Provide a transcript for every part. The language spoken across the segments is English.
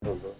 Hello.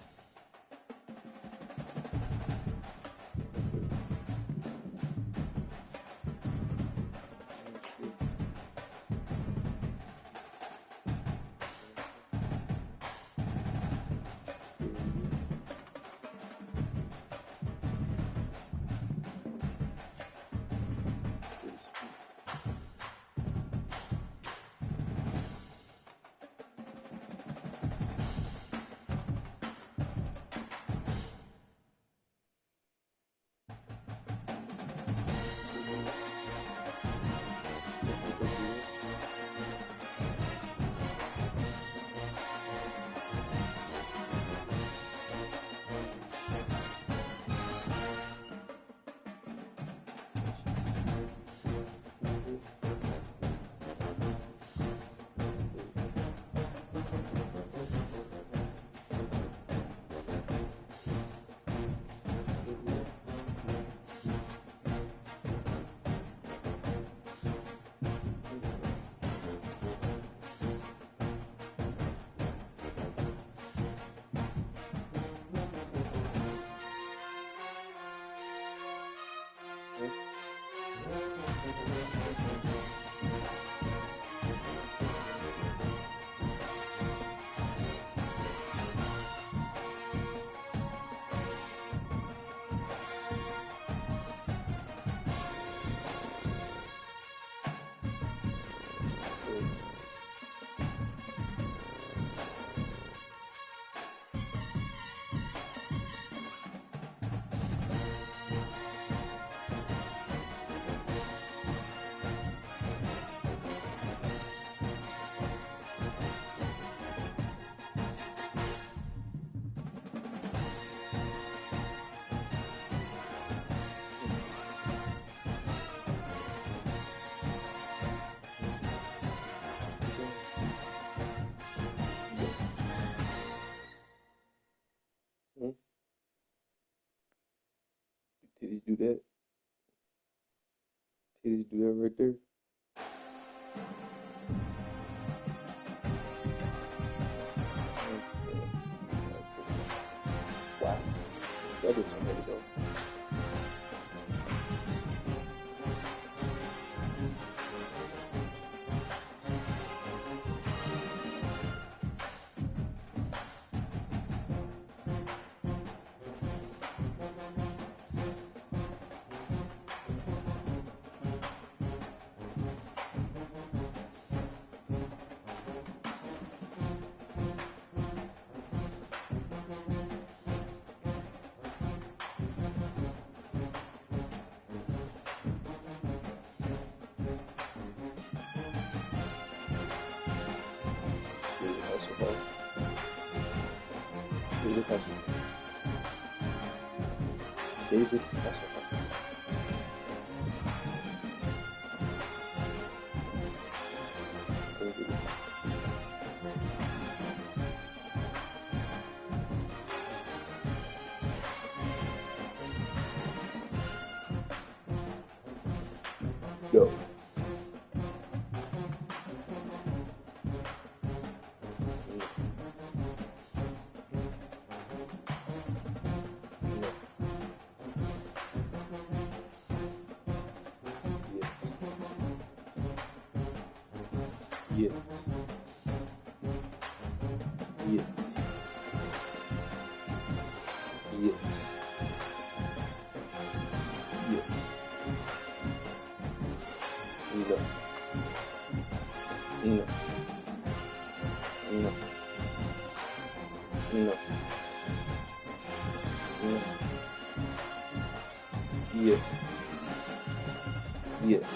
Hmm? Did he do that? Did he do that right there? Wow. That is somebody though. David Hasselhoff. David Hasselhoff. David Hasselhoff. David. Go. No. Yes. Yes. Yes. Yes. No. No. No. No. No. Yes. Yes.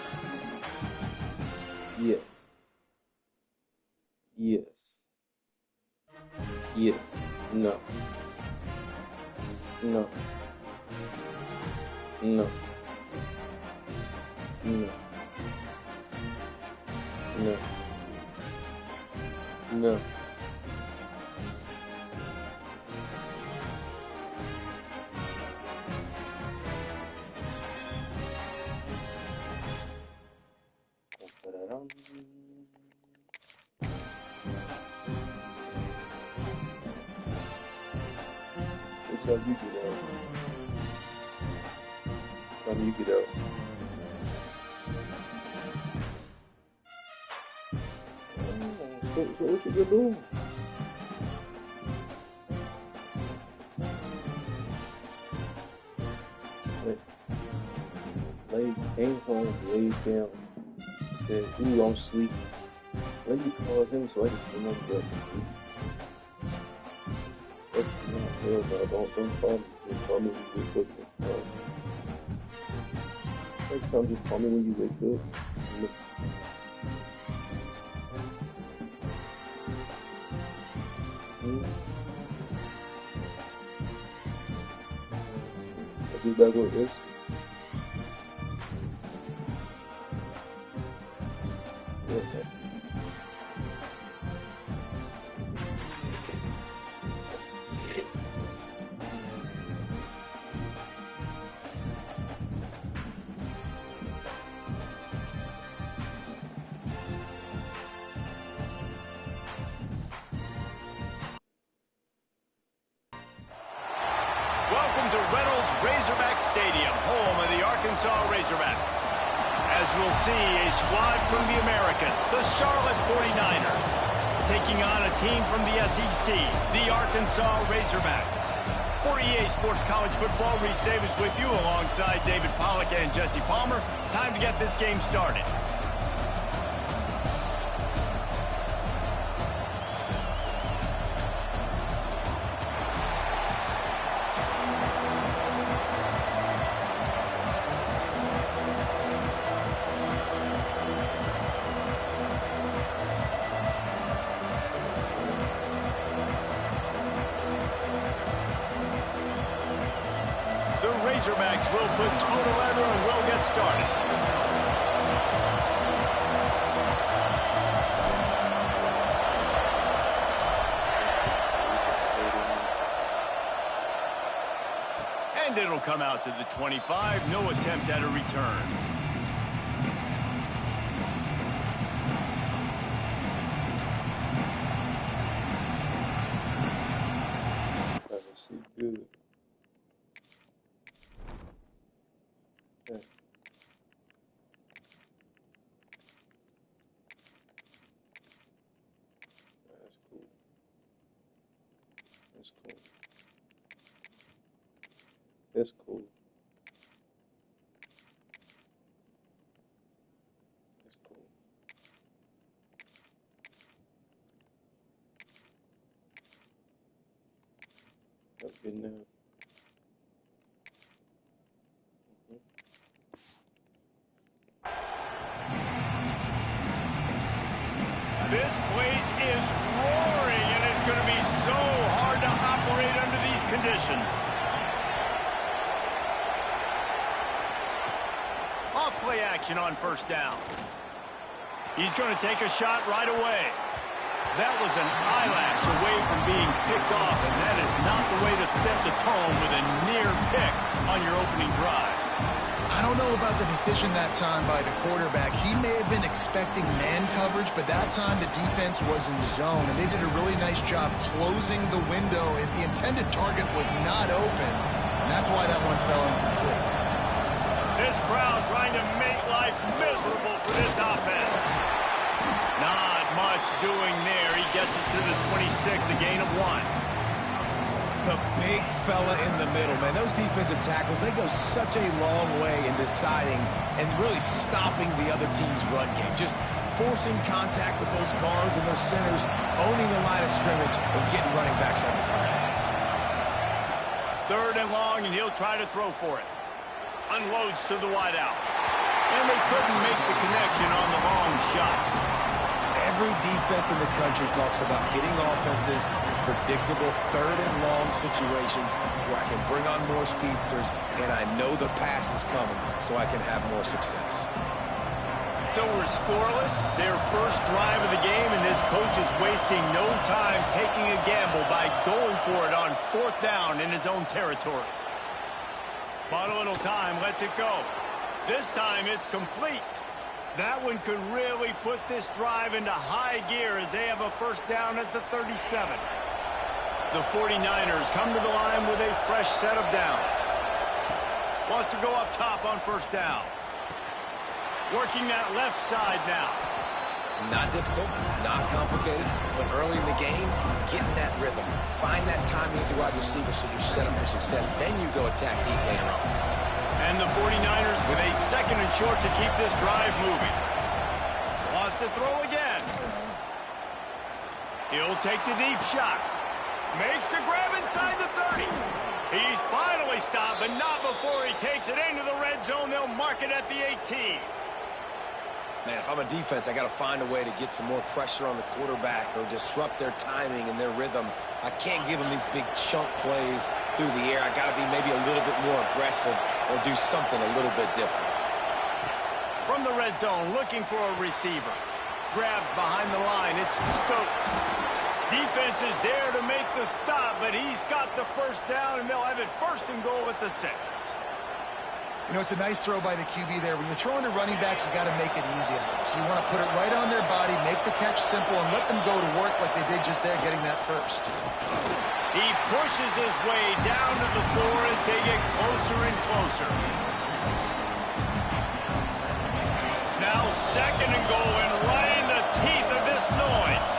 Yes. Yes. Yes. No. No. No. No. No. No. Da-da-dum. time you get out. Time you get out. So what you gonna do? Came home, laid down, said, ooh, I'm sleepy. Let me call him so I can still not go to sleep. That's the hell, dog. Don't call me. Just call me when you wake up. Next time, just call me when you wake up. I'll be back with this. Welcome to Reynolds Razorback Stadium, home of the Arkansas Razorbacks. As we'll see, a squad from the American, the Charlotte 49ers, taking on a team from the SEC, the Arkansas Razorbacks. For EA Sports College Football, Reese Davis with you alongside David Pollack and Jesse Palmer. Time to get this game started. Razorbacks will put total leather and will get started. And it'll come out to the 25. No attempt at a return. Good. That's cool. That's cool. That's good now. This place is roaring, and it's going to be so hard to operate under these conditions. Off-play action on first down. He's going to take a shot right away. That was an eyelash away from being picked off, and that is not the way to set the tone with a near pick on your opening drive. I don't know about the decision that time by the quarterback. He may have been expecting man coverage, but that time the defense was in zone, and they did a really nice job closing the window, and the intended target was not open, and that's why that one fell incomplete. This crowd trying to make life miserable for this offense. Not much doing there. He gets it to the 26, a gain of 1. The big fella in the middle, man. Those defensive tackles, they go such a long way in deciding and really stopping the other team's run game. Just forcing contact with those guards and those centers, owning the line of scrimmage, and getting running backs on the ground. 3rd and long, and he'll try to throw for it. Unloads to the wideout. And they couldn't make the connection on the long shot. Every defense in the country talks about getting offenses in predictable 3rd and long situations where I can bring on more speedsters and I know the pass is coming so I can have more success. So we're scoreless, their first drive of the game, and this coach is wasting no time taking a gamble by going for it on 4th down in his own territory. Bought a little time, lets it go. This time it's complete. That one could really put this drive into high gear as they have a 1st down at the 37. The 49ers come to the line with a fresh set of downs. Wants to go up top on first down. Working that left side now. Not difficult, not complicated, but early in the game, get in that rhythm. Find that timing with the wide receiver so you're set up for success. Then you go attack deep later on. And the 49ers with a second and short to keep this drive moving. Wants to throw again. He'll take the deep shot. Makes the grab inside the 30. He's finally stopped, but not before he takes it into the red zone. They'll mark it at the 18. Man, if I'm a defense, I got to find a way to get some more pressure on the quarterback or disrupt their timing and their rhythm. I can't give them these big chunk plays through the air. I got to be maybe a little bit more aggressive or do something a little bit different. From the red zone, looking for a receiver. Grabbed behind the line, it's Stokes. Defense is there to make the stop, but he's got the first down, and they'll have it first and goal at the 6. You know, it's a nice throw by the QB there. When you're throwing to running backs, you got to make it easy on them. So you want to put it right on their body, make the catch simple, and let them go to work like they did just there, getting that first. He pushes his way down to the 4 as they get closer and closer. Now second and goal, and right in the teeth of this noise.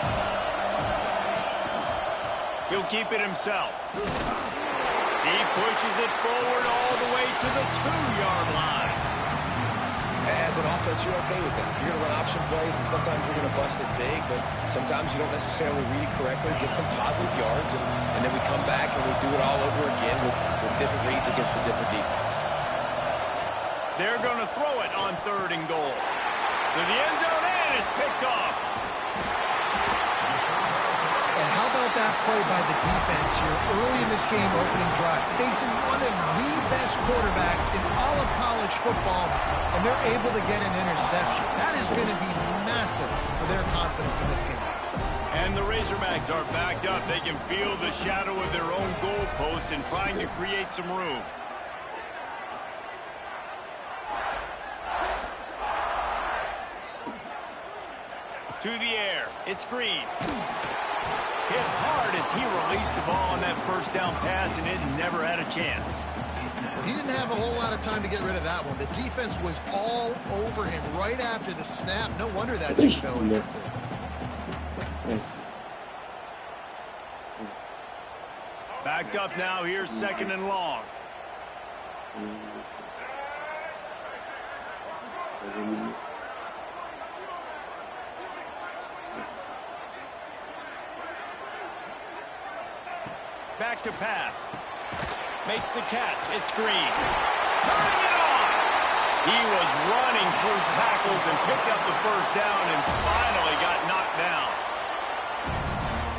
He'll keep it himself. He pushes it forward all the way to the 2-yard line. As an offense, you're okay with that. You're going to run option plays, and sometimes you're going to bust it big, but sometimes you don't necessarily read it correctly, get some positive yards, and then we come back and we do it all over again with different reads against the different defense. They're going to throw it on third and goal. To the end zone, and it's picked off. And how about that play by the defense here early in this game opening drive, facing one of the best quarterbacks in all of college football, and they're able to get an interception. That is going to be massive for their confidence in this game. And the Razorbacks are backed up. They can feel the shadow of their own goalpost and trying to create some room. To the air, it's Green. Hit hard as he released the ball on that first down pass, and it never had a chance. He didn't have a whole lot of time to get rid of that one. The defense was all over him right after the snap. No wonder that thing fell in. Backed up now, here's second and long. Back to pass. Makes the catch. It's Green. Turning it on. He was running through tackles and picked up the first down and finally got knocked down.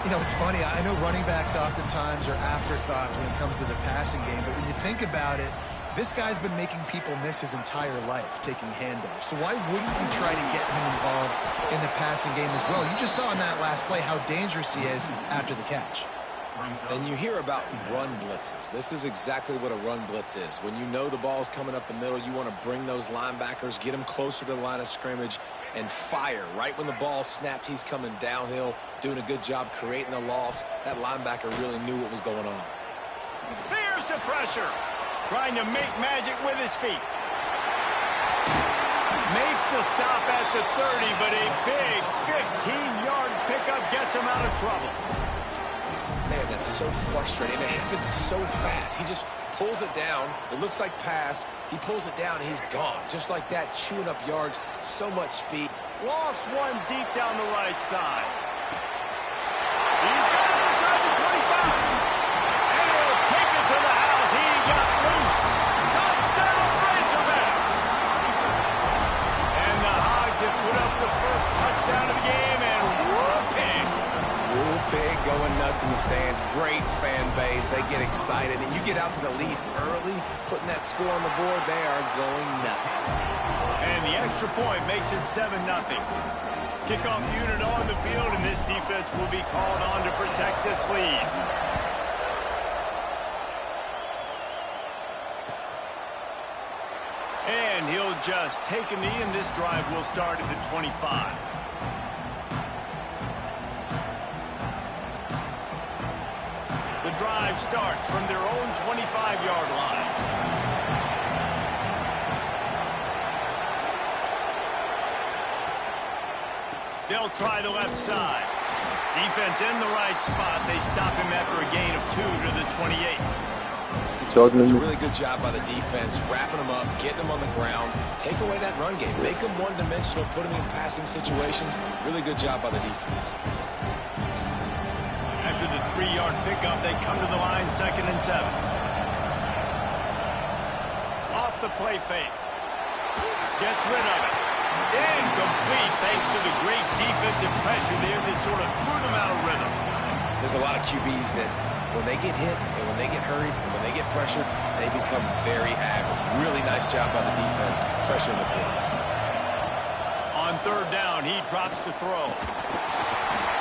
You know, it's funny. I know running backs oftentimes are afterthoughts when it comes to the passing game, but when you think about it, this guy's been making people miss his entire life taking handoffs. So why wouldn't you try to get him involved in the passing game as well? You just saw in that last play how dangerous he is after the catch. And you hear about run blitzes. This is exactly what a run blitz is. When you know the ball's coming up the middle, you want to bring those linebackers, get them closer to the line of scrimmage, and fire. Right when the ball snapped, he's coming downhill, doing a good job creating the loss. That linebacker really knew what was going on. There's the pressure. Trying to make magic with his feet. Makes the stop at the 30, but a big 15-yard pickup gets him out of trouble. Man, that's so frustrating. It happens so fast. He just pulls it down. It looks like pass. He pulls it down, and he's gone. Just like that, chewing up yards. So much speed. Lost one deep down the right side. He's got it inside the 25. And he'll take it to the house. He got loose. Touchdown, Razorbacks. And the Hogs have put up the first touchdown of the game, and whooping. Pig going nuts in the stands. Great fan base. They get excited. And you get out to the lead early, putting that score on the board, they are going nuts. And the extra point makes it 7-0. Kickoff unit on the field, and this defense will be called on to protect this lead. And he'll just take a knee, and this drive will start at the 25. drive starts from their own 25-yard line. They'll try the left side. Defense in the right spot. They stop him after a gain of 2 to the 28. It's a really good job by the defense, wrapping them up, getting them on the ground, take away that run game, make them one-dimensional, put them in passing situations. Really good job by the defense. After the 3-yard pickup, they come to the line, 2nd and 7. Off the play fake. Gets rid of it. Incomplete thanks to the great defensive pressure there that sort of threw them out of rhythm. There's a lot of QBs that when they get hit and when they get hurried and when they get pressured, they become very average. Really nice job by the defense, pressuring the quarterback. On 3rd down, he drops to throw.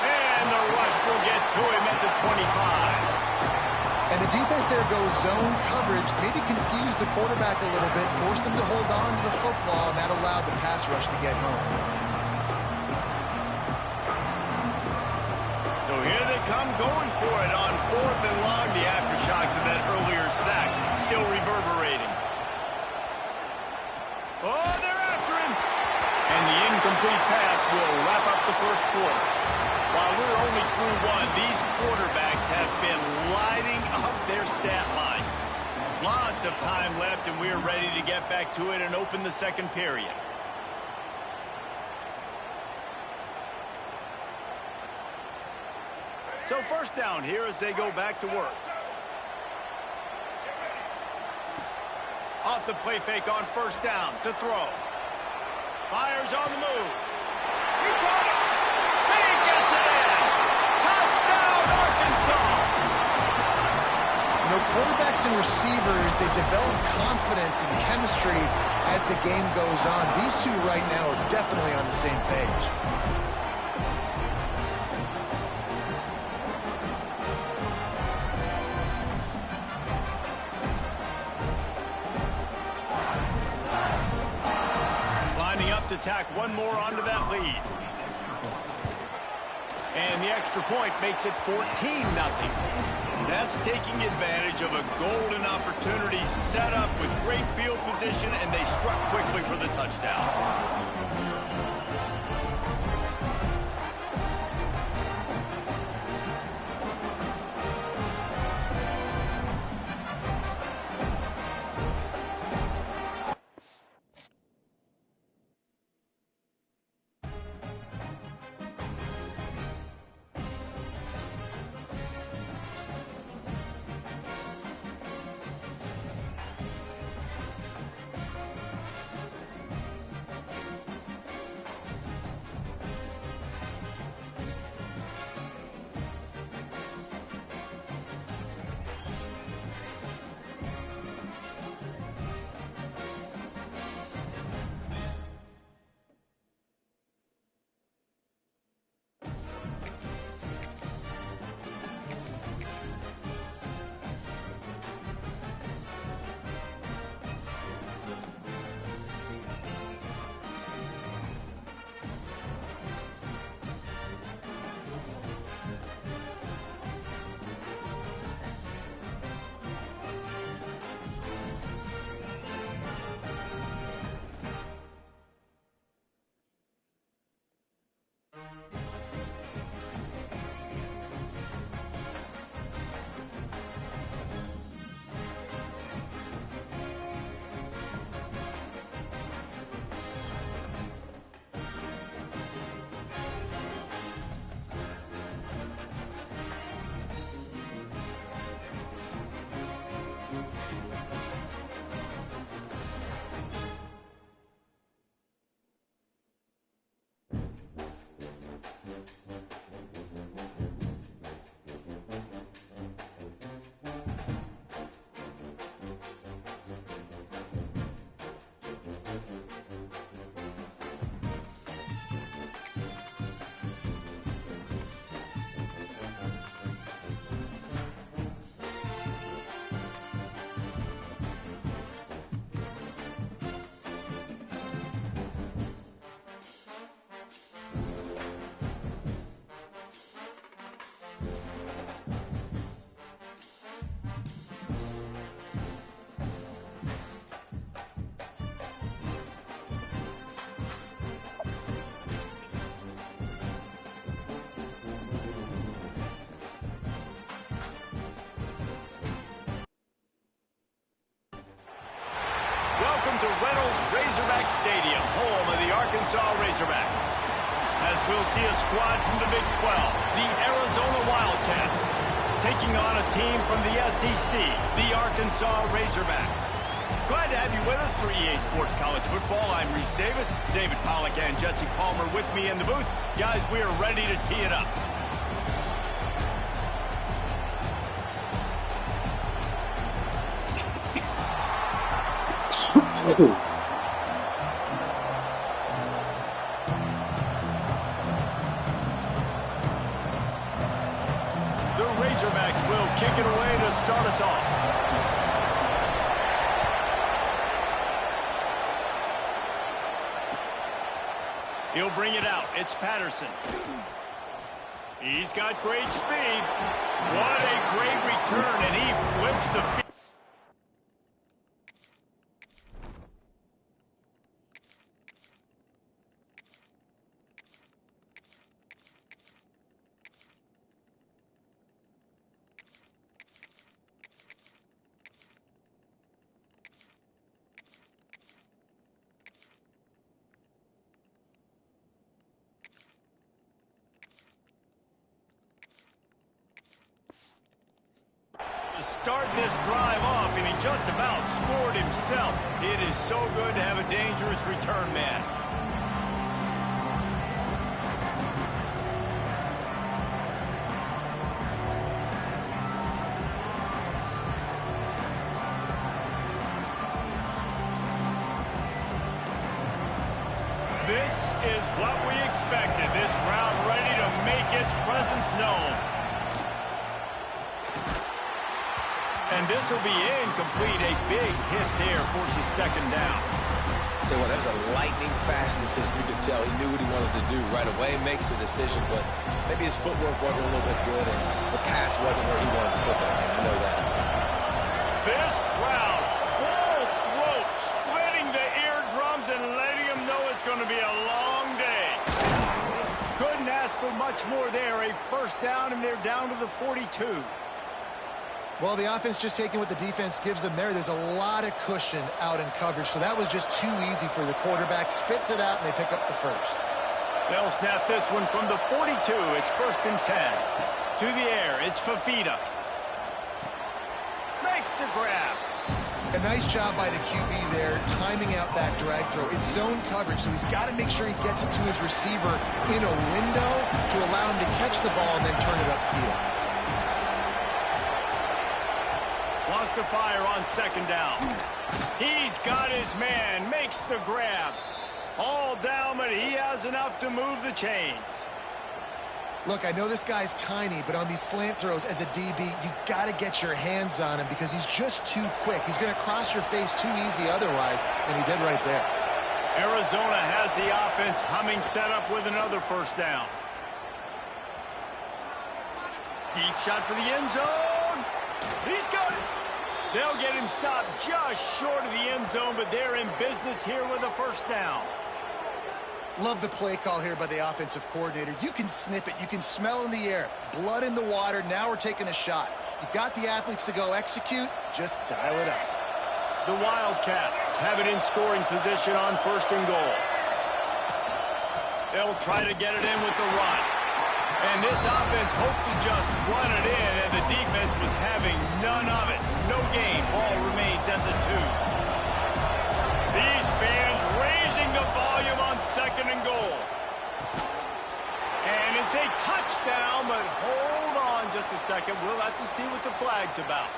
And the rush will get to him at the 25. And the defense there goes zone coverage, maybe confused the quarterback a little bit, forced him to hold on to the football, and that allowed the pass rush to get home. So here they come going for it on 4th and long. The aftershocks of that earlier sack still reverberating. Oh, they're after him. And the incomplete pass will wrap up the first quarter. While we're only through 1, these quarterbacks have been lighting up their stat lines. Lots of time left, and we are ready to get back to it and open the second period. So 1st down here as they go back to work. Off the play fake on 1st down to throw. Fires on the move. He caught it. He gets it in. Touchdown, Arkansas. You know, quarterbacks and receivers, they develop confidence and chemistry as the game goes on. These two right now are definitely on the same page. To tack one more onto that lead. And the extra point makes it 14-0. That's taking advantage of a golden opportunity set up with great field position, and they struck quickly for the touchdown. welcome to Reynolds Razorback Stadium, home of the Arkansas Razorbacks. As we'll see a squad from the Big 12, the Arizona Wildcats, taking on a team from the SEC, the Arkansas Razorbacks. Glad to have you with us for EA Sports College Football. I'm Reese Davis, David Pollack and Jesse Palmer with me in the booth. Guys, we are ready to tee it up. The Razorbacks will kick it away to start us off. He'll bring it out. It's Patterson. He's got great speed. What a great return, and he flips the field. Start this drive off, and he just about scored himself. It is so good to have a dangerous return man. This is what we expected. This crowd ready to make its presence known. And this will be incomplete. A big hit there forces second down. So that was a lightning-fast decision. You could tell he knew what he wanted to do right away. Makes the decision, but maybe his footwork wasn't a little bit good, and the pass wasn't where he wanted to put that man. I know that. This crowd, full throat, splitting the eardrums and letting them know it's going to be a long day. Couldn't ask for much more there. A first down, and they're down to the 42. Well, the offense just taking what the defense gives them there. There's a lot of cushion out in coverage, so that was just too easy for the quarterback. Spits it out, and they pick up the first. They'll snap this one from the 42. It's 1st and 10. To the air, it's Fafita. Makes the grab. A nice job by the QB there, timing out that drag throw. It's zone coverage, so he's got to make sure he gets it to his receiver in a window to allow him to catch the ball and then turn it upfield. Wants to fire on second down. He's got his man, makes the grab. All down, but he has enough to move the chains. Look, I know this guy's tiny, but on these slant throws as a DB, you got to get your hands on him because he's just too quick. He's going to cross your face too easy otherwise, and he did right there. Arizona has the offense humming, set up with another first down. Deep shot for the end zone. He's got it. They'll get him stopped just short of the end zone, but they're in business here with a first down. Love the play call here by the offensive coordinator. You can snip it. You can smell in the air. Blood in the water. Now we're taking a shot. You've got the athletes to go execute. Just dial it up. The Wildcats have it in scoring position on 1st and goal. They'll try to get it in with the run. And this offense hoped to just run it in, and the defense was having none of it. No gain. Ball remains at the 2. These fans raising the volume on 2nd and goal. And it's a touchdown, but hold on just a second. We'll have to see what the flag's about.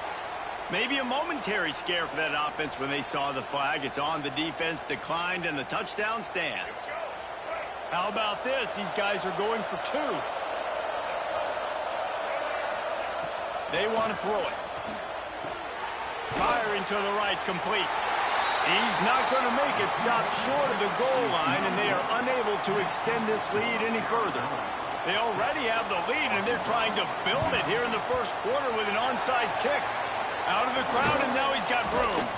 Maybe a momentary scare for that offense when they saw the flag. It's on, the defense declined, and the touchdown stands. How about this? These guys are going for 2. They want to throw it. Firing to the right, complete. He's not going to make it. Stop short of the goal line, and they are unable to extend this lead any further. They already have the lead, and they're trying to build it here in the first quarter with an onside kick. Out of the crowd, and now he's got room.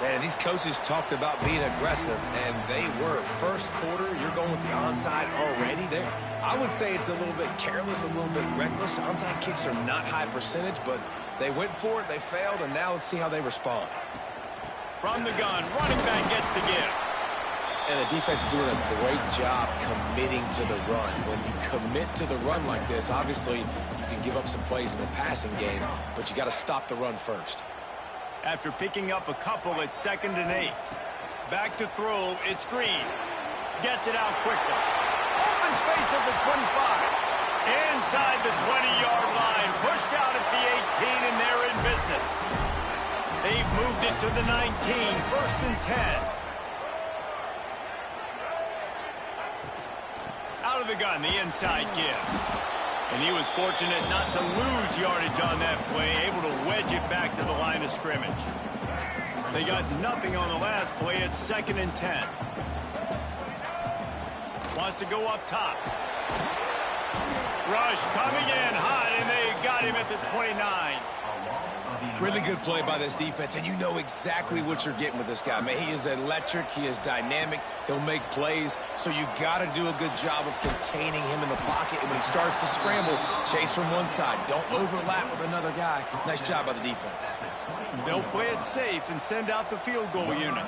Man, these coaches talked about being aggressive, and they were. First quarter, you're going with the onside already there. I would say it's a little bit careless, a little bit reckless. Onside kicks are not high percentage, but they went for it, they failed, and now let's see how they respond. From the gun, running back gets the give. And the defense is doing a great job committing to the run. When you commit to the run like this, obviously you can give up some plays in the passing game, but you got to stop the run first. After picking up a couple, it's 2nd and 8. Back to throw, it's Green. Gets it out quickly. Open space at the 25. Inside the 20-yard line. Pushed out at the 18, and they're in business. They've moved it to the 19. 1st and 10. Out of the gun, the inside give. And he was fortunate not to lose yardage on that play, able to wedge it back to the line of scrimmage. They got nothing on the last play. It's 2nd and 10. Wants to go up top. Rush coming in hot, and they got him at the 29. Really good play by this defense, and you know exactly what you're getting with this guy. Man, he is electric. He is dynamic. He'll make plays, so you got to do a good job of containing him in the pocket. And when he starts to scramble, chase from one side. Don't overlap with another guy. Nice job by the defense. They'll play it safe and send out the field goal unit.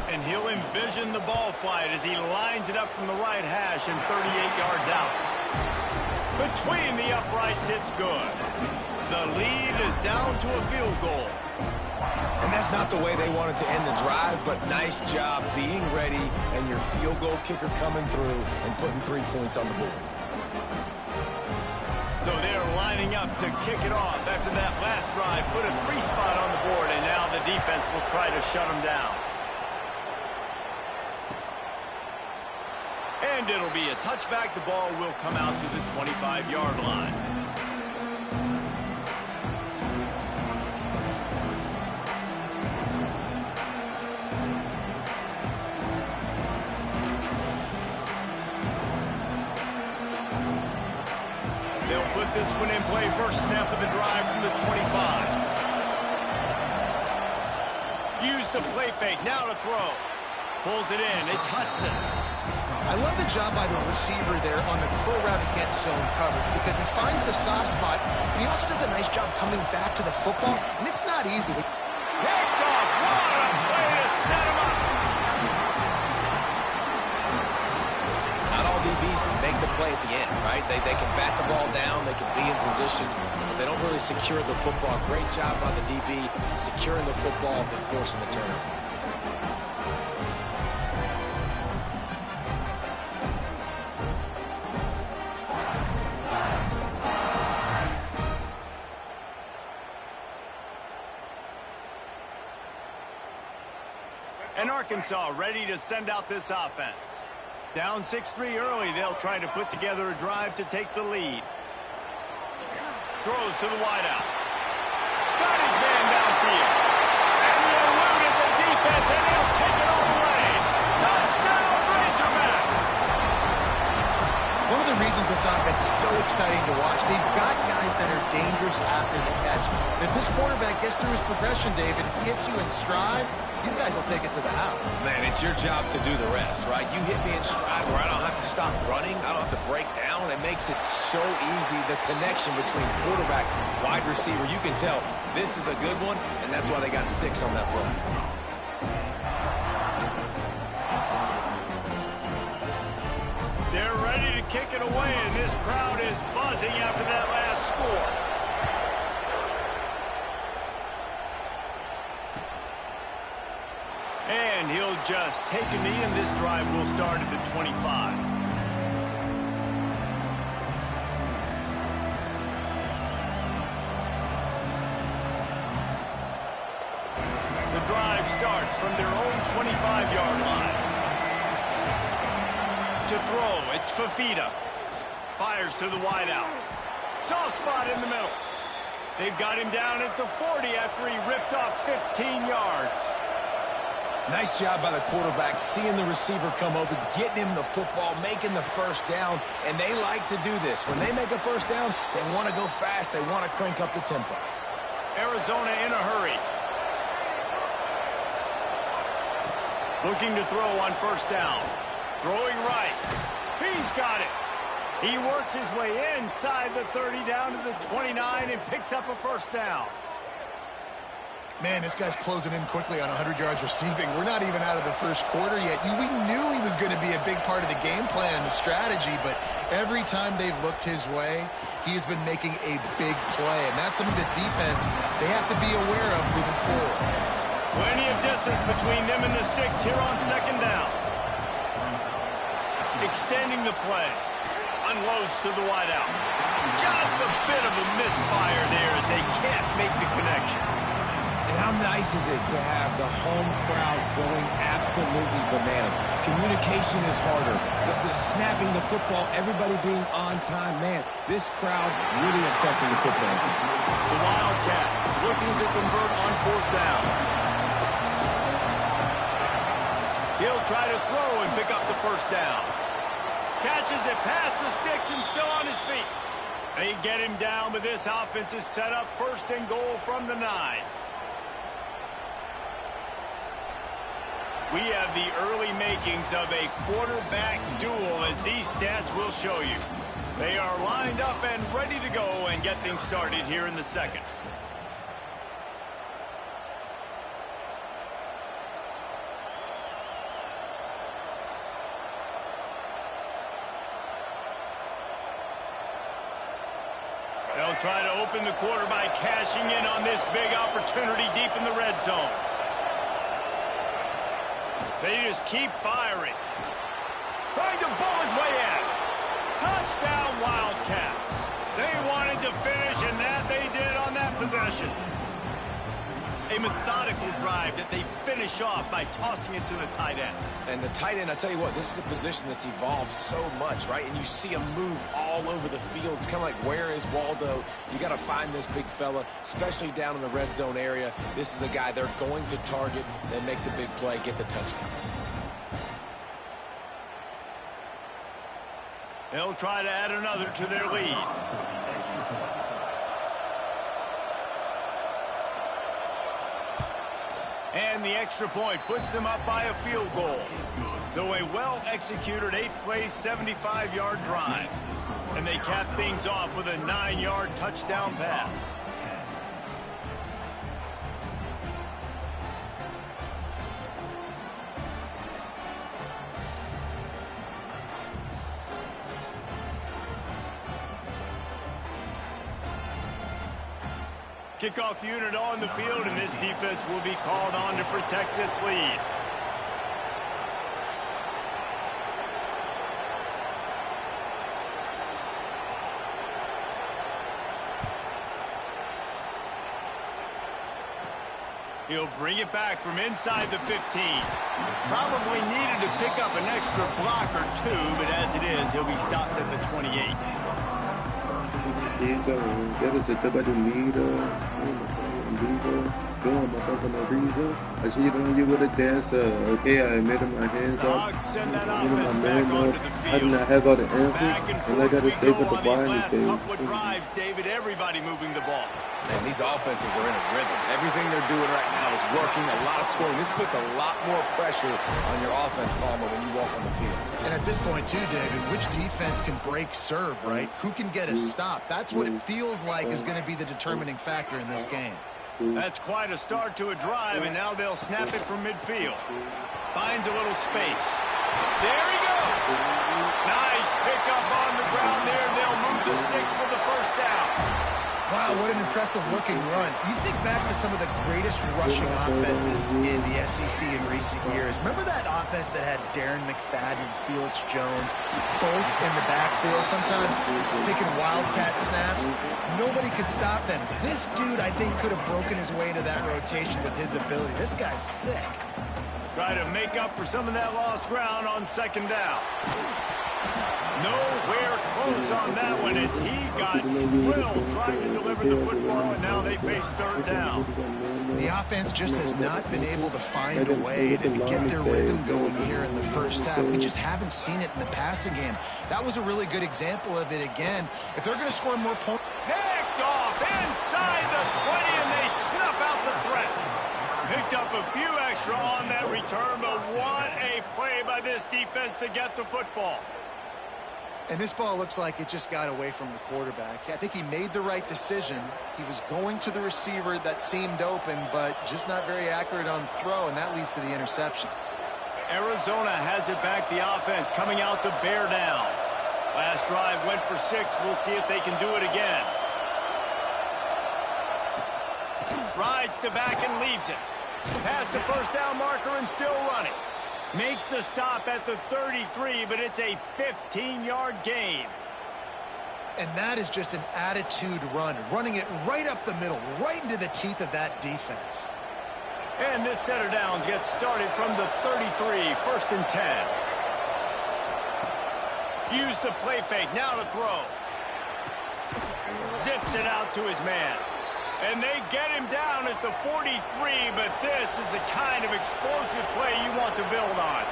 And he'll envision the ball flight as he lines it up from the right hash and 38 yards out. Between the uprights, it's good. The lead is down to a field goal. And that's not the way they wanted to end the drive, but nice job being ready and your field goal kicker coming through and putting 3 points on the board. So they're lining up to kick it off after that last drive. Put a 3 spot on the board, and now the defense will try to shut them down. And it'll be a touchback. The ball will come out to the 25-yard line. They'll put this one in play. First snap of the drive from the 25. Use the play fake. Now to throw. Pulls it in. It's Hudson. I love the job by the receiver there on the curl route against zone coverage because he finds the soft spot, but he also does a nice job coming back to the football, and it's not easy. Picked off. What a play to set him up. Not all DBs make the play at the end, right? They can bat the ball down, they can be in position, but they don't really secure the football. Great job by the DB securing the football and forcing the turnover. And Arkansas ready to send out this offense. Down 6-3 early, they'll try to put together a drive to take the lead. Throws to the wideout. Got his man downfield. And he eluded the defense, and he'll take it all the way. Touchdown, Razorbacks! One of the reasons this offense is so exciting to watch, they've got guys that are dangerous after the catch. And if this quarterback gets through his progression, David, hits you in stride, these guys will take it to the house. Man, it's your job to do the rest, right? You hit me in stride where I don't have to stop running. I don't have to break down. It makes it so easy, the connection between quarterback, wide receiver. You can tell this is a good one, and that's why they got 6 on that play. They're ready to kick it away, and this crowd is buzzing after that last score. And he'll just take a knee, and this drive will start at the 25. The drive starts from their own 25-yard line. To throw, it's Fafita. Fires to the wideout. Soft spot in the middle. They've got him down at the 40 after he ripped off 15 yards. Nice job by the quarterback, seeing the receiver come open, getting him the football, making the first down, and they like to do this. When they make a first down, they want to go fast. They want to crank up the tempo. Arizona in a hurry. Looking to throw on first down. Throwing right. He's got it. He works his way inside the 30 down to the 29 and picks up a first down. Man, this guy's closing in quickly on 100 yards receiving. We're not even out of the first quarter yet. We knew he was going to be a big part of the game plan and the strategy, but every time they've looked his way, he has been making a big play, and that's something the defense, they have to be aware of moving forward. Plenty of distance between them and the sticks here on second down. Extending the play. Unloads to the wideout. Just a bit of a misfire there as they can't make the connection. And how nice is it to have the home crowd going absolutely bananas? Communication is harder. The snapping the football, everybody being on time. Man, this crowd really affecting the football game. The Wildcats looking to convert on fourth down. He'll try to throw and pick up the first down. Catches it past the sticks and still on his feet. They get him down, but this offense is set up first and goal from the 9. We have the early makings of a quarterback duel, as these stats will show you. They are lined up and ready to go and get things started here in the second. They'll try to open the quarter by cashing in on this big opportunity deep in the red zone. They just keep firing. Trying to bull his way in. Touchdown, Wildcats. They wanted to finish, and that they did on that possession. A methodical drive that they finish off by tossing it to the tight end. And the tight end, I tell you what, this is a position that's evolved so much, right? And you see him move all over the field. It's kind of like, where is Waldo? You got to find this big fella, especially down in the red zone area. This is the guy they're going to target and make the big play, get the touchdown. They'll try to add another to their lead. And the extra point puts them up by a field goal. So a well-executed 8-play, 75-yard drive. And they cap things off with a 9-yard touchdown pass. Kickoff unit on the field, and this defense will be called on to protect this lead. He'll bring it back from inside the 15. Probably needed to pick up an extra block or two, but as it is, he'll be stopped at the 28. Games are together to double leader. Going my fucking reason. I cheated on you with a dancer. Okay, I made my hands up. Send that My offense man back onto the I do field. not have all the answers, Back and and I got to forth stay we with go the on bar these in the last game. couple of drives, David. Everybody moving the ball. Man, these offenses are in a rhythm. Everything they're doing right now is working. A lot of scoring. This puts a lot more pressure on your offense, Palmer, when you walk on the field. And at this point, too, David, which defense can break serve, right? Who can get a stop? That's what it feels like is going to be the determining factor in this game. That's quite a start to a drive, and now they'll snap it from midfield. Finds a little space. There he goes. Nice pickup on the ground there. They'll move the sticks for the first down. Wow, what an impressive-looking run. You think back to some of the greatest rushing offenses in the SEC in recent years. Remember that offense that had Darren McFadden, Felix Jones, both in the backfield, sometimes taking wildcat snaps? Nobody could stop them. This dude, I think, could have broken his way into that rotation with his ability. This guy's sick. Try to make up for some of that lost ground on second down. Nowhere close on that one as he got drilled trying to deliver the football, and now they face third down. The offense just has not been able to find a way to get their rhythm going here in the first half. We just haven't seen it in the passing game. That was a really good example of it again. If they're going to score more points... Picked off inside the 20, and they snuff out the threat. Picked up a few extra on that return, but what a play by this defense to get the football. And this ball looks like it just got away from the quarterback. I think he made the right decision. He was going to the receiver that seemed open, but just not very accurate on the throw, and that leads to the interception. Arizona has it back, the offense coming out to bear down. Last drive went for 6. We'll see if they can do it again. Rides to back and leaves it. Past the first down marker and still running. Makes the stop at the 33, but it's a 15-yard gain. And that is just an attitude run, running it right up the middle, right into the teeth of that defense. And this set of downs gets started from the 33, 1st and 10. Use the play fake, now to throw. Zips it out to his man. And they get him down at the 43, but this is the kind of explosive play you want to build on.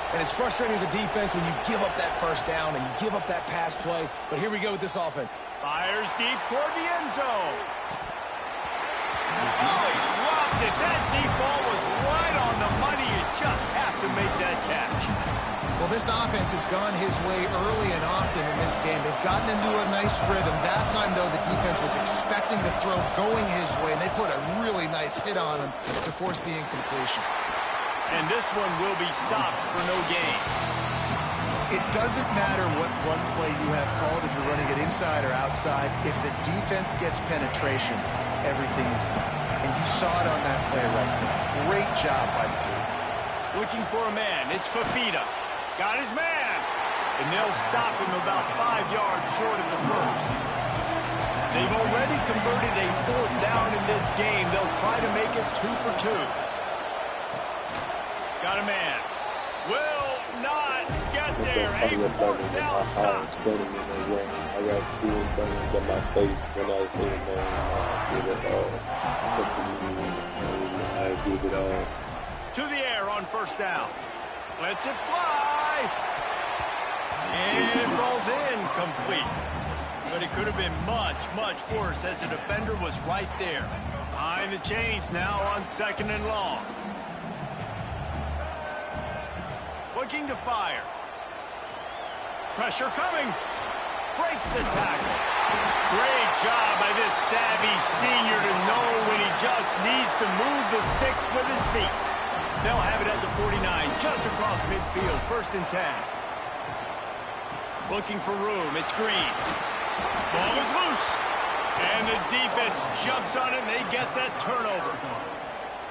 And it's frustrating as a defense when you give up that first down and you give up that pass play. But here we go with this offense. Fires deep toward the end zone. Oh, he dropped it. That deep ball was right on the money. You just have to make that catch. Well, this offense has gone his way early and often in this game. They've gotten into a nice rhythm. That time, though, the defense was expecting the throw going his way, and they put a really nice hit on him to force the incompletion. And this one will be stopped for no gain. It doesn't matter what run play you have called, if you're running it inside or outside. If the defense gets penetration, everything is done. And you saw it on that play right there. Great job by the team. Looking for a man. It's Fafita. Got his man. And they'll stop him about 5 yards short of the first. They've already converted a 4th down in this game. They'll try to make it 2 for 2. Got a man. Will not get there. A 4th down stop. I got 2 burning in my face when I say the name. I give it all. To the air on 1st down. Lets it fly. And it falls in complete. But it could have been much, much worse as the defender was right there. Behind the chains now on 2nd and long. Looking to fire. Pressure coming. Breaks the tackle. Great job by this savvy senior to know when he just needs to move the sticks with his feet. They'll have it at the 49, just across midfield, 1st and 10. Looking for room, it's Green. Ball is loose. And the defense jumps on it, and they get that turnover.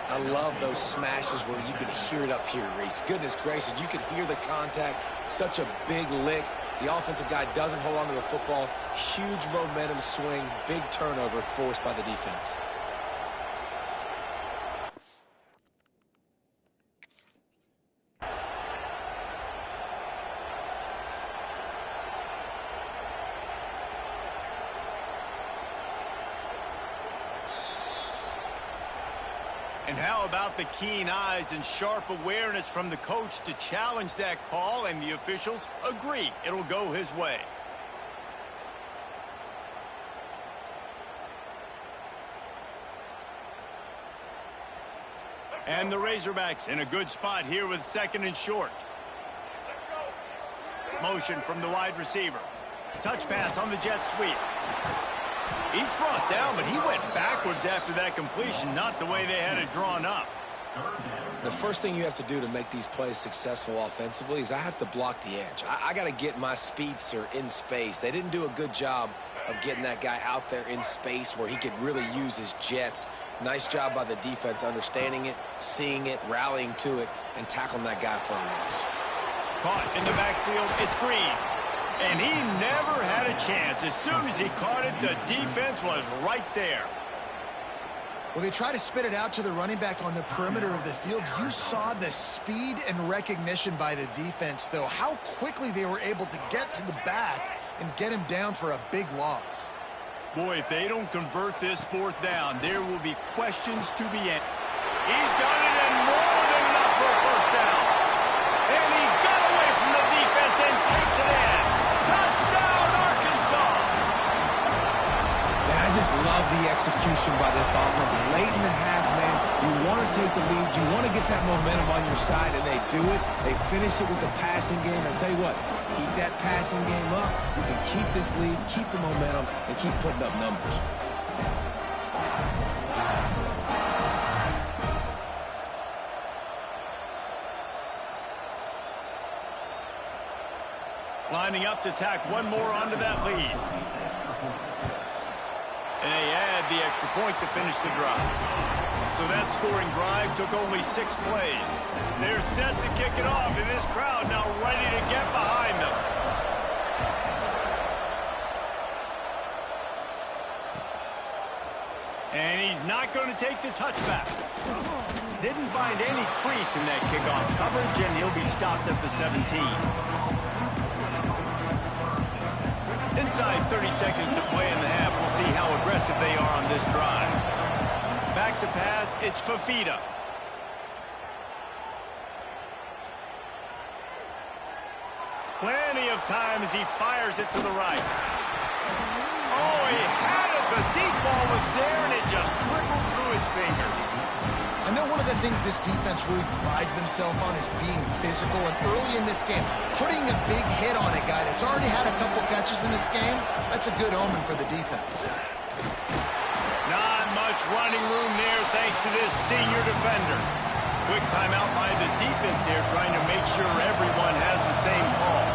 I love those smashes where you can hear it up here, Reese. Goodness gracious, you can hear the contact. Such a big lick. The offensive guy doesn't hold on to the football. Huge momentum swing, big turnover forced by the defense. And how about the keen eyes and sharp awareness from the coach to challenge that call, and the officials agree it'll go his way. And the Razorbacks in a good spot here with 2nd and short. Motion from the wide receiver. Touch pass on the jet sweep. He's brought down, but he went backwards after that completion, not the way they had it drawn up. The first thing you have to do to make these plays successful offensively is I have to block the edge. I got to get my speedster in space. They didn't do a good job of getting that guy out there in space where he could really use his jets. Nice job by the defense understanding it, seeing it, rallying to it, and tackling that guy for a loss. Caught in the backfield, it's Green. And he never had a chance. As soon as he caught it, the defense was right there. Well, they try to spit it out to the running back on the perimeter of the field. You saw the speed and recognition by the defense, though. How quickly they were able to get to the back and get him down for a big loss. Boy, if they don't convert this 4th down, there will be questions to be answered. He's got it, and more than enough for a 1st down. And he got away from the defense and takes it in. Touchdown, Arkansas! I just love the execution by this offense. Late in the half, man, you want to take the lead. You want to get that momentum on your side, and they do it. They finish it with the passing game. I'll tell you what, Keep that passing game up. You can keep this lead, keep the momentum, and keep putting up numbers. Lining up to tack one more onto that lead. And they add the extra point to finish the drive. So that scoring drive took only 6 plays. They're set to kick it off, and this crowd now ready to get behind them. And he's not going to take the touchback. Didn't find any crease in that kickoff coverage, and he'll be stopped at the 17. Inside 30 seconds to play in the half. We'll see how aggressive they are on this drive. Back to pass, it's Fifita. Plenty of time as he fires it to the right. Oh, he had it. The deep ball was there, and it just trickled through his fingers. I know one of the things this defense really prides themselves on is being physical, and early in this game, putting a big hit on a guy that's already had a couple catches in this game, that's a good omen for the defense. Not much running room there thanks to this senior defender. Quick timeout by the defense there, trying to make sure everyone has the same call.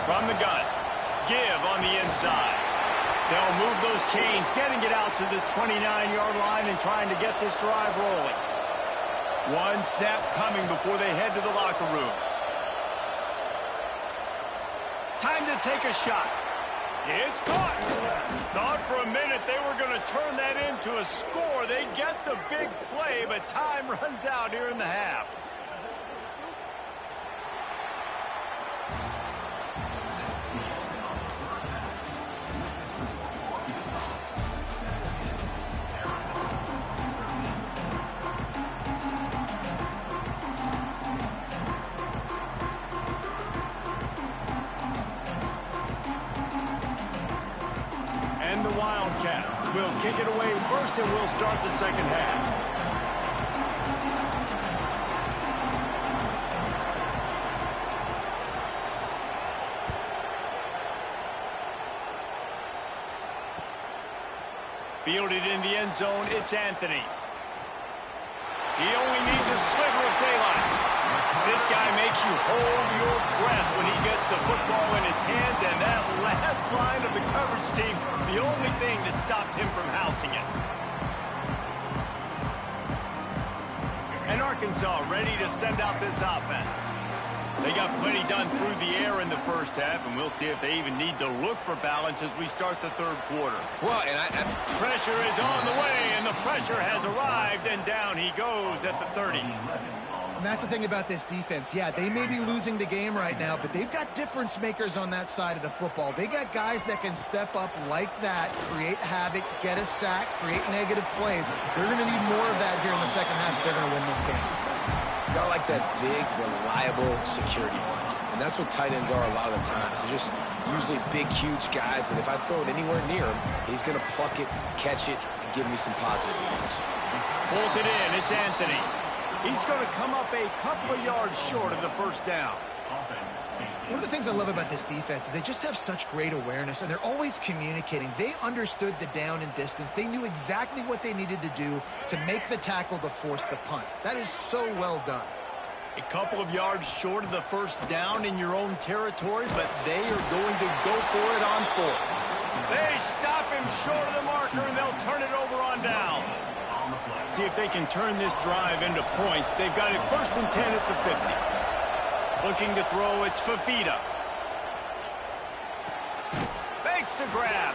From the gun, give on the inside. They'll move those chains, getting it out to the 29-yard line and trying to get this drive rolling. One snap coming before they head to the locker room. Time to take a shot. It's caught. Thought for a minute they were going to turn that into a score. They get the big play, but time runs out here in the half. And the Wildcats will kick it away first, and we'll start the second half. Fielded in the end zone, it's Anthony. He only needs a sliver of daylight. This guy makes you hold your breath when he gets the football in his hands, and that last line of the coverage team, the only thing that stopped him from housing it. And Arkansas ready to send out this offense. They got plenty done through the air in the first half, and we'll see if they even need to look for balance as we start the third quarter. Well, Pressure is on the way, and the pressure has arrived, and down he goes at the 30. And that's the thing about this defense. Yeah, they may be losing the game right now, but they've got difference makers on that side of the football. They got guys that can step up like that, create havoc, get a sack, create negative plays. They're going to need more of that here in the second half if they're going to win this game. got like that big, reliable security blanket. And that's what tight ends are a lot of the times. They're just usually big, huge guys that if I throw it anywhere near him, he's going to pluck it, catch it, and give me some positive yards. Pulls it in. It's Anthony. He's going to come up a couple of yards short of the first down. One of the things I love about this defense is they just have such great awareness, and they're always communicating. They understood the down and distance. They knew exactly what they needed to do to make the tackle to force the punt. That is so well done. A couple of yards short of the first down in your own territory, but they are going to go for it on fourth. They stop him short of the marker, and they'll turn it over on downs. See if they can turn this drive into points. They've got it 1st and 10 at the 50. Looking to throw, it's Fifita. Makes the grab.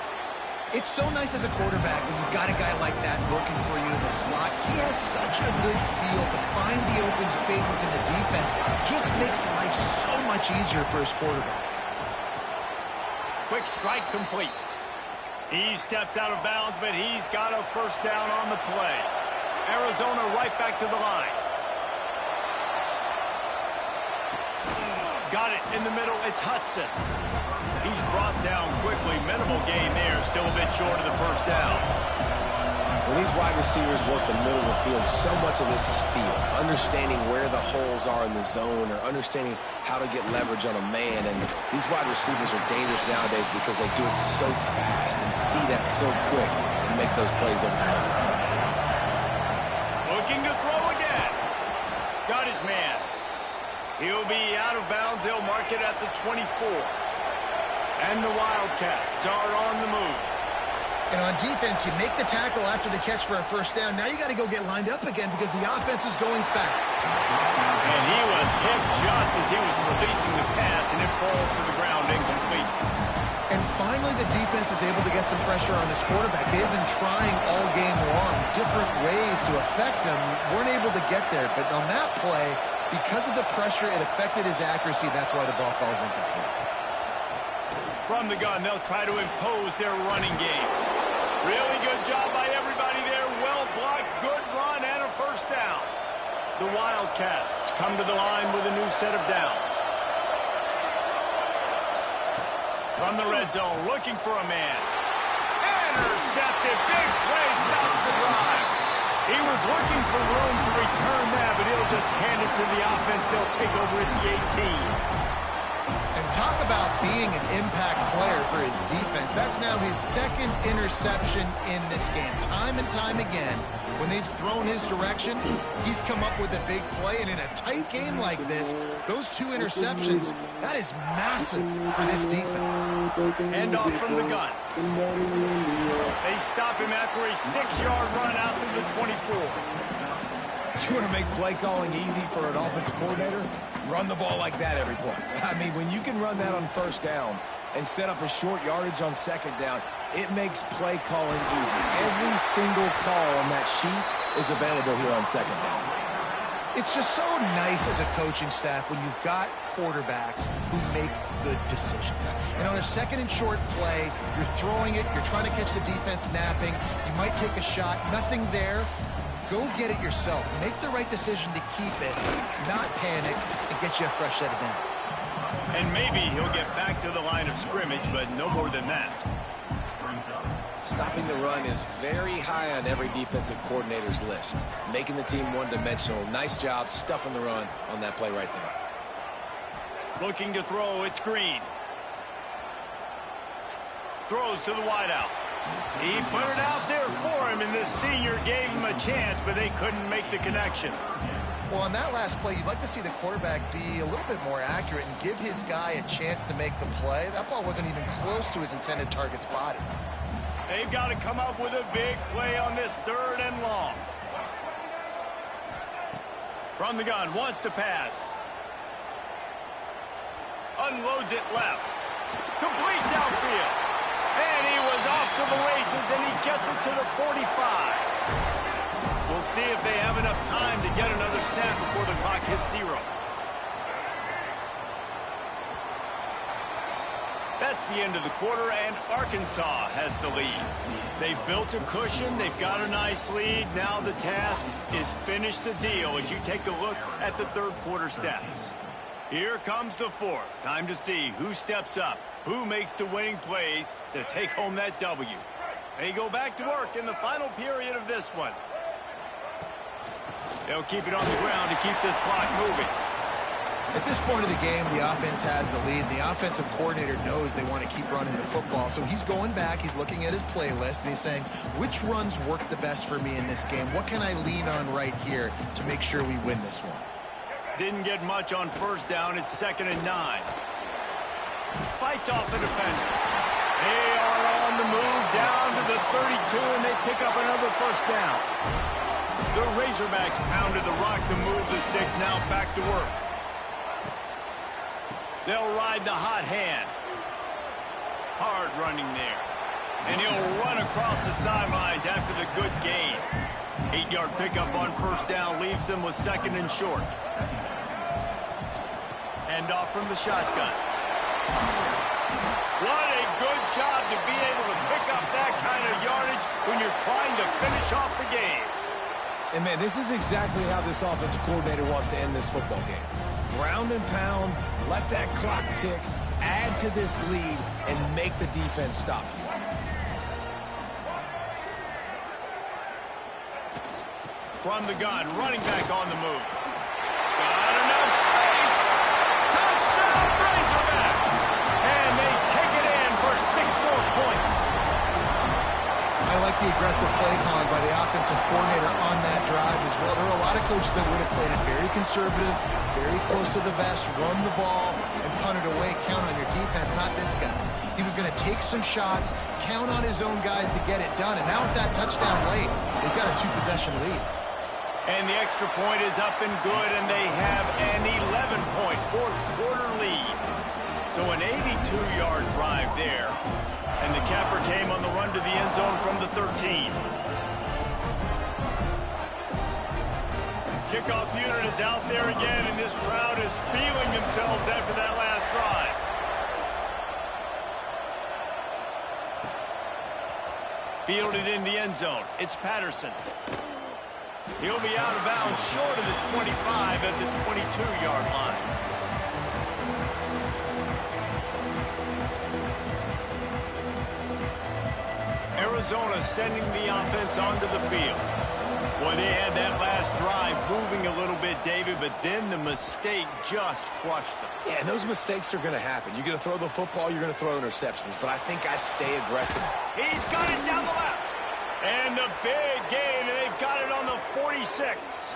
It's so nice as a quarterback when you've got a guy like that working for you in the slot. He has such a good feel to find the open spaces in the defense. Just makes life so much easier for his quarterback. Quick strike complete. He steps out of bounds, but he's got a first down on the play. Arizona right back to the line. Got it in the middle. It's Hudson. He's brought down quickly. Minimal gain there. Still a bit short of the first down. When these wide receivers work the middle of the field, so much of this is feel, understanding where the holes are in the zone or understanding how to get leverage on a man. And these wide receivers are dangerous nowadays because they do it so fast and see that so quick and make those plays over the middle. Looking to throw again. Got his man. He'll be out of bounds. They'll mark it at the 24. And the Wildcats are on the move. And on defense, you make the tackle after the catch for a first down. Now you got to go get lined up again because the offense is going fast. And he was hit just as he was releasing the pass, and it falls to the ground incomplete. And finally, the defense is able to get some pressure on this quarterback. They've been trying all game long different ways to affect him. Weren't able to get there. But on that play, because of the pressure, it affected his accuracy. That's why the ball falls incomplete. From the gun, they'll try to impose their running game. Really good job by everybody there. Well blocked, good run, and a first down. The Wildcats come to the line with a new set of downs. From the red zone, looking for a man. Intercepted, big play, stops the drive. He was looking for room to return that, but he'll just hand it to the offense. They'll take over at the 18. And talk about being an impact player for his defense. That's now his second interception in this game. Time and time again, when they've thrown his direction, he's come up with a big play. And in a tight game like this, those two interceptions, that is massive for this defense. Hand off from the gun. They stop him after a 6-yard run out to the 24. You want to make play calling easy for an offensive coordinator? Run the ball like that every play. I mean, when you can run that on first down and set up a short yardage on second down, it makes play calling easy. Every single call on that sheet is available here on second down. It's just so nice as a coaching staff when you've got quarterbacks who make good decisions. And on a second and short play, you're throwing it, you're trying to catch the defense napping, you might take a shot, nothing there. Go get it yourself. Make the right decision to keep it, not panic, and get you a fresh set of downs. And maybe he'll get back to the line of scrimmage, but no more than that. Stopping the run is very high on every defensive coordinator's list. Making the team one-dimensional. Nice job stuffing the run on that play right there. Looking to throw, it's Green. Throws to the wideout. He put it out there for him, and this senior gave him a chance, but they couldn't make the connection. Well, on that last play, you'd like to see the quarterback be a little bit more accurate and give his guy a chance to make the play. That ball wasn't even close to his intended target's body. They've got to come up with a big play on this 3rd and long. From the gun, wants to pass. Unloads it left. Complete downfield. And he was off to the races, and he gets it to the 45. We'll see if they have enough time to get another snap before the clock hits 0. That's the end of the quarter, and Arkansas has the lead. They've built a cushion. They've got a nice lead. Now the task is finish the deal as you take a look at the 3rd quarter stats. Here comes the 4th. Time to see who steps up, who makes the winning plays to take home that W. They go back to work in the final period of this one. They'll keep it on the ground to keep this clock moving. At this point of the game, the offense has the lead. The offensive coordinator knows they want to keep running the football. So he's going back, he's looking at his playlist, and he's saying, which runs work the best for me in this game? What can I lean on right here to make sure we win this one? Didn't get much on first down. It's 2nd and 9. Fights off the defender. They are on the move down to the 32, and they pick up another first down. The Razorbacks pounded the rock to move the sticks. Now back to work. They'll ride the hot hand. Hard running there. And he'll run across the sidelines after the good gain. 8-yard pickup on first down leaves them with 2nd and short. Hand off from the shotgun. What a good job to be able to pick up that kind of yardage when you're trying to finish off the game. And, man, this is exactly how this offensive coordinator wants to end this football game. Ground and pound, let that clock tick, add to this lead, and make the defense stop you. From the gun, running back on the move. Got enough space. Touchdown, Razorbacks. And they take it in for 6 more points. I like the aggressive play calling by the offensive coordinator on that drive as well. There are a lot of coaches that would have played it very conservative, very close to the vest, run the ball, and punt it away. Count on your defense, not this guy. He was going to take some shots, count on his own guys to get it done. And now with that touchdown late, they've got a 2-possession lead. And the extra point is up and good, and they have an 11-point fourth-quarter lead. So an 82-yard drive there. And the capper came on the run to the end zone from the 13. Kickoff unit is out there again, and this crowd is feeling themselves after that last drive. Fielded in the end zone. It's Patterson. He'll be out of bounds short of the 25 at the 22-yard line. Arizona sending the offense onto the field. Boy, they had that last drive moving a little bit, David, but then the mistake just crushed them. Yeah, and those mistakes are going to happen. You're going to throw the football, you're going to throw interceptions, but I think I stay aggressive. He's got it down the left. And the big gain, and they've got it on the 46.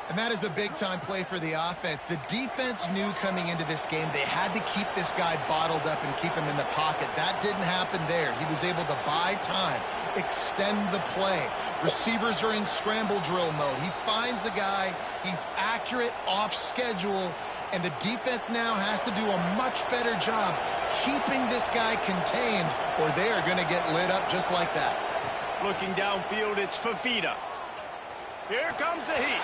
And that is a big-time play for the offense. The defense knew coming into this game they had to keep this guy bottled up and keep him in the pocket. That didn't happen there. He was able to buy time, extend the play. Receivers are in scramble drill mode. He finds a guy. He's accurate, off schedule, and the defense now has to do a much better job keeping this guy contained, or they are going to get lit up just like that. Looking downfield, it's Fafita. Here comes the heat.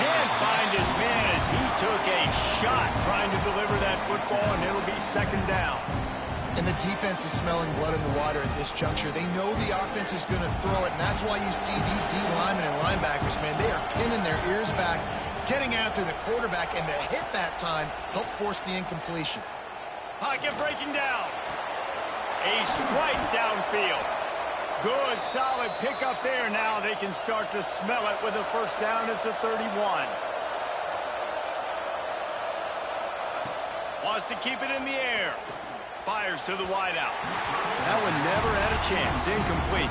Can't find his man as he took a shot trying to deliver that football, and it'll be second down. And the defense is smelling blood in the water at this juncture. They know the offense is going to throw it, and that's why you see these D linemen and linebackers, man, they are pinning their ears back, getting after the quarterback, and the hit that time helped force the incompletion. Pocket breaking down. A strike downfield. Good, solid pickup there. Now they can start to smell it with a first down at the 31. Wants to keep it in the air. Fires to the wideout. That one never had a chance. Incomplete.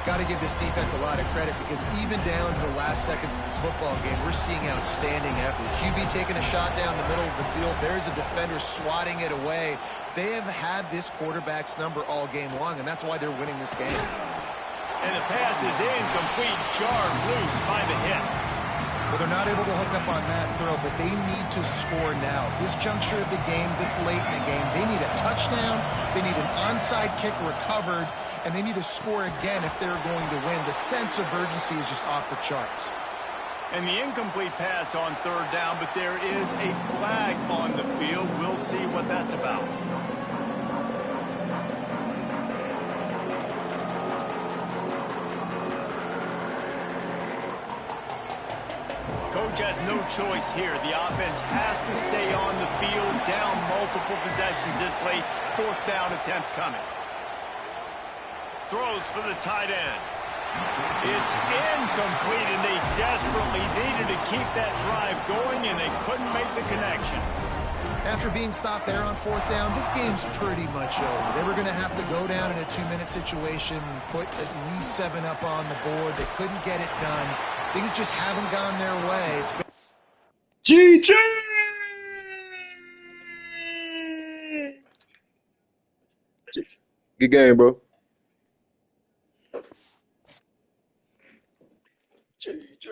Got to give this defense a lot of credit because even down to the last seconds of this football game, we're seeing outstanding effort. QB taking a shot down the middle of the field. There's a defender swatting it away. They have had this quarterback's number all game long, and that's why they're winning this game. And the pass is incomplete, jarred loose by the hit. Well, they're not able to hook up on that throw, but they need to score now. This juncture of the game, this late in the game, they need a touchdown, they need an onside kick recovered, and they need to score again if they're going to win. The sense of urgency is just off the charts. And the incomplete pass on third down, but there is a flag on the field. We'll see what that's about. Coach has no choice here. The offense has to stay on the field, down multiple possessions this late. Fourth down attempt coming. Throws for the tight end. It's incomplete, and they desperately needed to keep that drive going, and they couldn't make the connection. After being stopped there on fourth down, this game's pretty much over. They were going to have to go down in a 2-minute situation, put at least 7 up on the board. They couldn't get it done. Things just haven't gone their way. It's been GG! Good game, bro. GG.